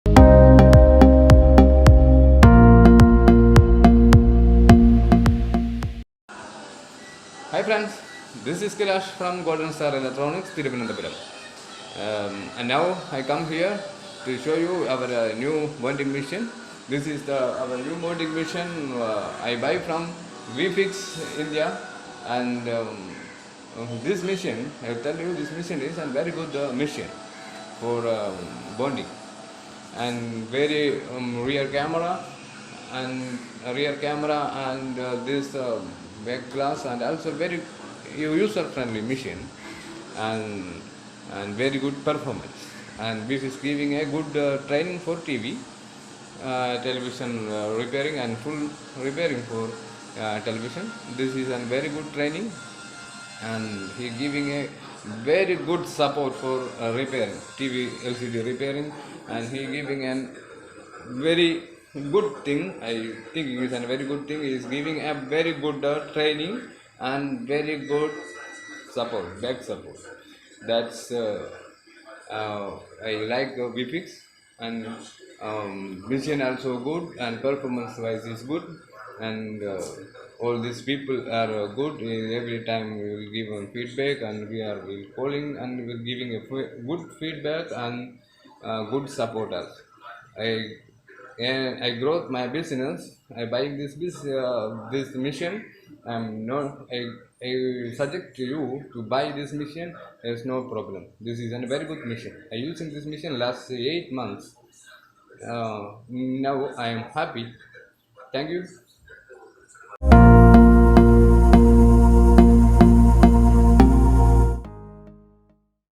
Hi friends, this is Kailash from Golden Star Electronics, Thiruvananthapuram. And now I come here to show you our new bonding machine. This is our new bonding machine I buy from VFix India, and this machine, I tell you, this machine is a very good machine for bonding, and very rear camera and this back glass, and also very user friendly machine, and very good performance, and this is giving a good training for TV, television repairing and full repairing for television. This is a very good training, and he giving a very good support for repairing TV LCD repairing, and he giving an very good thing. I think it is a very good thing. He is giving a very good training and very good support, back support. That's I like VFix, and vision also good, and performance wise is good, and all these people are good. Every time we will give them feedback, and will calling and we will giving a good feedback and good support us. I and I growth my business. I buying this mission. No, I suggest to you to buy this mission. There's no problem. This is a very good mission. I using this mission last 8 months. Now I am happy. Thank you.